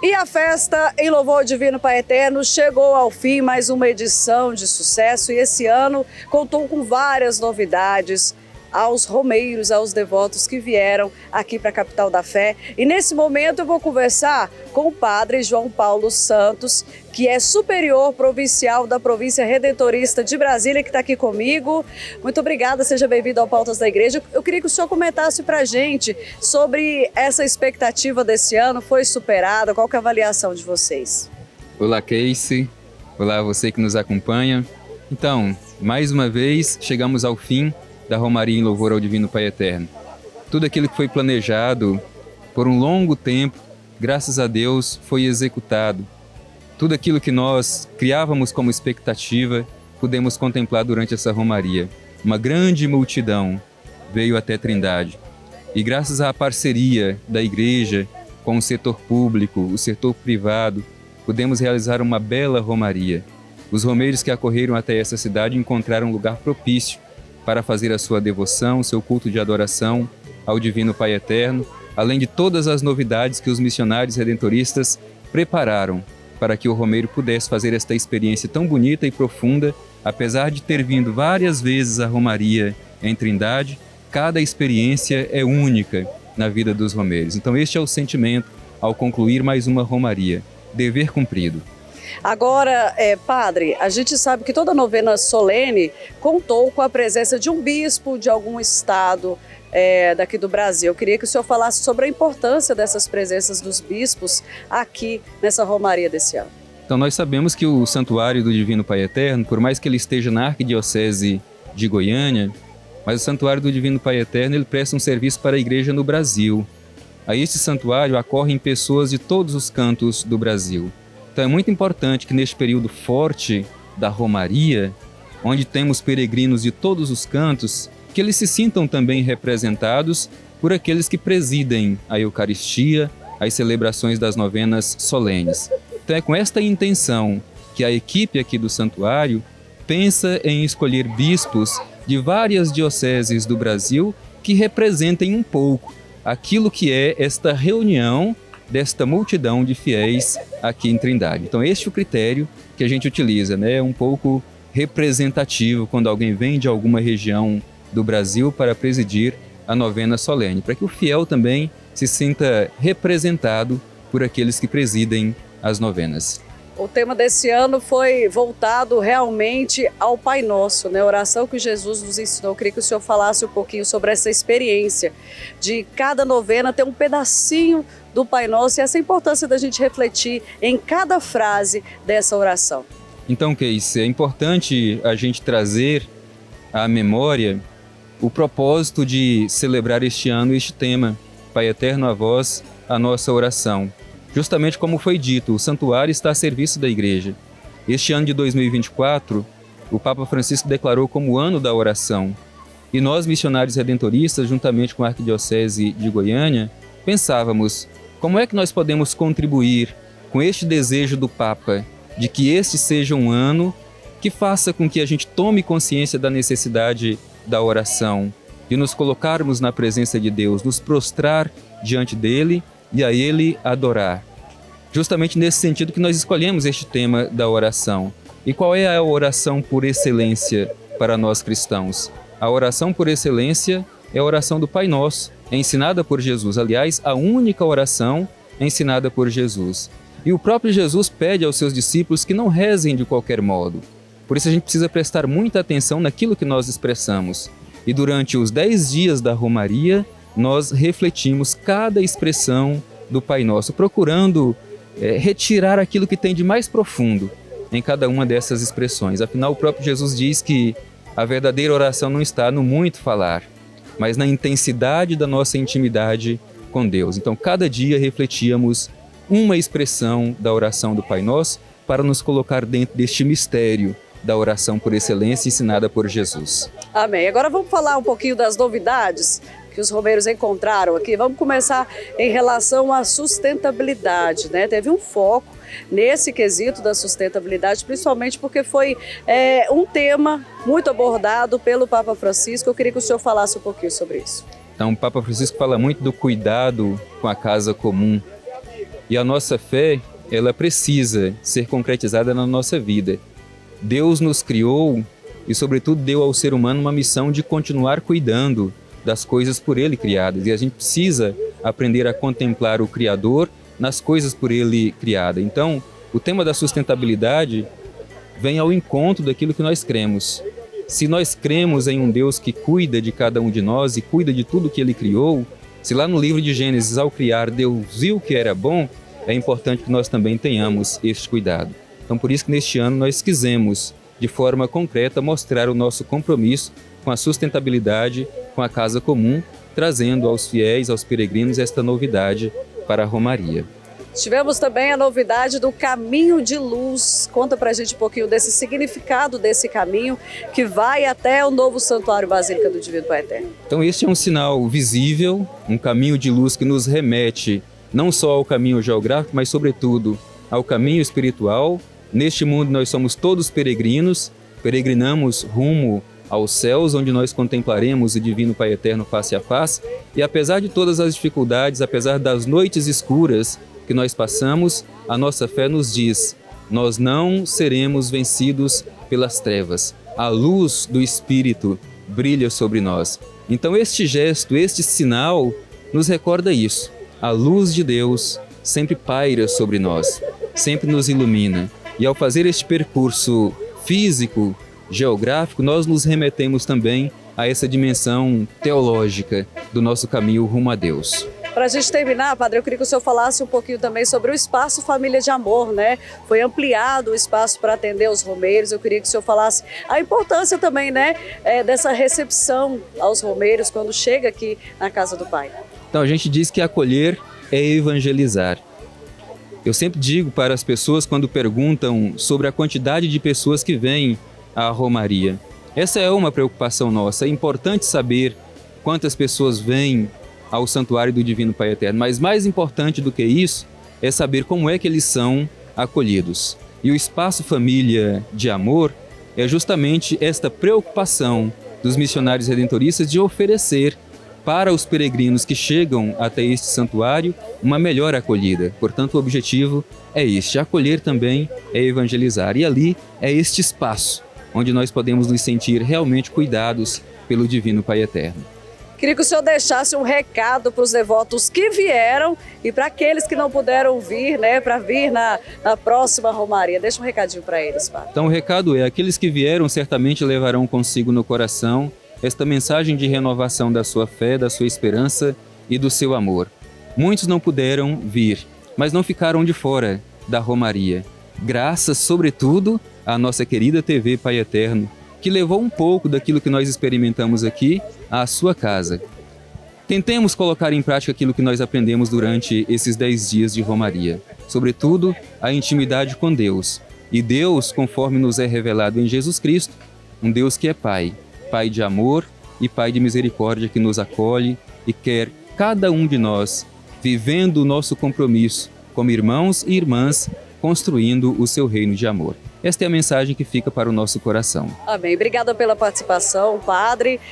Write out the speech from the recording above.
E a festa em louvor ao Divino Pai Eterno chegou ao fim, mais uma edição de sucesso, e esse ano contou com várias novidades aos romeiros, aos devotos que vieram aqui para a capital da fé. E nesse momento eu vou conversar com o padre João Paulo Santos, que é superior provincial da província redentorista de Brasília, que está aqui comigo. Muito obrigada, seja bem-vindo ao Pautas da Igreja. Eu queria que o senhor comentasse para a gente sobre essa expectativa desse ano, foi superada, qual que é a avaliação de vocês? Olá, Casey. Olá, você que nos acompanha. Então, mais uma vez, chegamos ao fim da Romaria em louvor ao Divino Pai Eterno. Tudo aquilo que foi planejado por um longo tempo, graças a Deus, foi executado. Tudo aquilo que nós criávamos como expectativa, pudemos contemplar durante essa Romaria. Uma grande multidão veio até Trindade. E graças à parceria da Igreja com o setor público, o setor privado, pudemos realizar uma bela Romaria. Os romeiros que acorreram até essa cidade encontraram um lugar propício para fazer a sua devoção, seu culto de adoração ao Divino Pai Eterno, além de todas as novidades que os missionários redentoristas prepararam para que o romeiro pudesse fazer esta experiência tão bonita e profunda. Apesar de ter vindo várias vezes a Romaria em Trindade, cada experiência é única na vida dos romeiros. Então este é o sentimento ao concluir mais uma Romaria, dever cumprido. Agora, padre, a gente sabe que toda novena solene contou com a presença de um bispo de algum estado daqui do Brasil. Eu queria que o senhor falasse sobre a importância dessas presenças dos bispos aqui nessa Romaria desse ano. Então nós sabemos que o Santuário do Divino Pai Eterno, por mais que ele esteja na Arquidiocese de Goiânia, mas o Santuário do Divino Pai Eterno ele presta um serviço para a Igreja no Brasil. A este santuário acorrem pessoas de todos os cantos do Brasil. Então é muito importante que neste período forte da Romaria, onde temos peregrinos de todos os cantos, que eles se sintam também representados por aqueles que presidem a Eucaristia, as celebrações das novenas solenes. Então é com esta intenção que a equipe aqui do santuário pensa em escolher bispos de várias dioceses do Brasil que representem um pouco aquilo que é esta reunião desta multidão de fiéis aqui em Trindade. Então este é o critério que a gente utiliza, né? Um pouco representativo quando alguém vem de alguma região do Brasil para presidir a novena solene, para que o fiel também se sinta representado por aqueles que presidem as novenas. O tema desse ano foi voltado realmente ao Pai Nosso, né? A oração que Jesus nos ensinou. Eu queria que o senhor falasse um pouquinho sobre essa experiência de cada novena ter um pedacinho do Pai Nosso e essa importância da gente refletir em cada frase dessa oração. Então, Keis, é importante a gente trazer à memória o propósito de celebrar este ano este tema, Pai Eterno, a vós, a nossa oração. Justamente como foi dito, o santuário está a serviço da Igreja. Este ano de 2024, o Papa Francisco declarou como o ano da oração. E nós, missionários redentoristas, juntamente com a Arquidiocese de Goiânia, pensávamos como é que nós podemos contribuir com este desejo do Papa de que este seja um ano que faça com que a gente tome consciência da necessidade da oração, de nos colocarmos na presença de Deus, nos prostrar diante dele e a Ele adorar. Justamente nesse sentido que nós escolhemos este tema da oração. E qual é a oração por excelência para nós cristãos? A oração por excelência é a oração do Pai Nosso, ensinada por Jesus. Aliás, a única oração ensinada por Jesus. E o próprio Jesus pede aos seus discípulos que não rezem de qualquer modo. Por isso a gente precisa prestar muita atenção naquilo que nós expressamos. E durante os 10 dias da Romaria, nós refletimos cada expressão do Pai Nosso, procurando retirar aquilo que tem de mais profundo em cada uma dessas expressões. Afinal, o próprio Jesus diz que a verdadeira oração não está no muito falar, mas na intensidade da nossa intimidade com Deus. Então, cada dia refletíamos uma expressão da oração do Pai Nosso para nos colocar dentro deste mistério da oração por excelência ensinada por Jesus. Amém. Agora vamos falar um pouquinho das novidades que os romeiros encontraram aqui. Vamos começar em relação à sustentabilidade, né? Teve um foco nesse quesito da sustentabilidade, principalmente porque foi um tema muito abordado pelo Papa Francisco. Eu queria que o senhor falasse um pouquinho sobre isso. Então, o Papa Francisco fala muito do cuidado com a casa comum. E a nossa fé, ela precisa ser concretizada na nossa vida. Deus nos criou e, sobretudo, deu ao ser humano uma missão de continuar cuidando das coisas por Ele criadas. E a gente precisa aprender a contemplar o Criador nas coisas por Ele criadas. Então, o tema da sustentabilidade vem ao encontro daquilo que nós cremos. Se nós cremos em um Deus que cuida de cada um de nós e cuida de tudo que Ele criou, se lá no livro de Gênesis, ao criar, Deus viu que era bom, é importante que nós também tenhamos este cuidado. Então, por isso que neste ano nós quisemos, de forma concreta, mostrar o nosso compromisso com a sustentabilidade, com a casa comum, trazendo aos fiéis, aos peregrinos, esta novidade para a Romaria. Tivemos também a novidade do Caminho de Luz. Conta pra gente um pouquinho desse significado desse caminho que vai até o novo Santuário Basílica do Divino Pai Eterno. Então este é um sinal visível, um caminho de luz que nos remete não só ao caminho geográfico, mas sobretudo ao caminho espiritual. Neste mundo nós somos todos peregrinos, peregrinamos rumo aos céus, onde nós contemplaremos o Divino Pai Eterno face a face. E apesar de todas as dificuldades, apesar das noites escuras que nós passamos, a nossa fé nos diz: nós não seremos vencidos pelas trevas. A luz do Espírito brilha sobre nós. Então este gesto, este sinal, nos recorda isso. A luz de Deus sempre paira sobre nós, sempre nos ilumina. E ao fazer este percurso físico, geográfico, nós nos remetemos também a essa dimensão teológica do nosso caminho rumo a Deus. Para a gente terminar, Padre, eu queria que o senhor falasse um pouquinho também sobre o Espaço Família de Amor, né? Foi ampliado o espaço para atender os romeiros. Eu queria que o senhor falasse a importância também, né, dessa recepção aos romeiros quando chega aqui na casa do Pai. Então, a gente diz que acolher é evangelizar. Eu sempre digo para as pessoas quando perguntam sobre a quantidade de pessoas que vêm à Romaria. Essa é uma preocupação nossa. É importante saber quantas pessoas vêm ao Santuário do Divino Pai Eterno, mas mais importante do que isso é saber como é que eles são acolhidos. E o Espaço Família de Amor é justamente esta preocupação dos missionários redentoristas de oferecer para os peregrinos que chegam até este santuário uma melhor acolhida. Portanto, o objetivo é este: acolher também é evangelizar. E ali é este espaço onde nós podemos nos sentir realmente cuidados pelo Divino Pai Eterno. Queria que o senhor deixasse um recado para os devotos que vieram e para aqueles que não puderam vir, né, para vir na próxima Romaria. Deixa um recadinho para eles, Padre. Então o recado é: aqueles que vieram certamente levarão consigo no coração esta mensagem de renovação da sua fé, da sua esperança e do seu amor. Muitos não puderam vir, mas não ficaram de fora da Romaria. Graças, sobretudo, à nossa querida TV Pai Eterno, que levou um pouco daquilo que nós experimentamos aqui à sua casa. Tentemos colocar em prática aquilo que nós aprendemos durante esses 10 dias de Romaria, sobretudo a intimidade com Deus. E Deus, conforme nos é revelado em Jesus Cristo, um Deus que é Pai, Pai de amor e Pai de misericórdia, que nos acolhe e quer cada um de nós vivendo o nosso compromisso como irmãos e irmãs, construindo o seu reino de amor. Esta é a mensagem que fica para o nosso coração. Amém. Obrigada pela participação, Padre.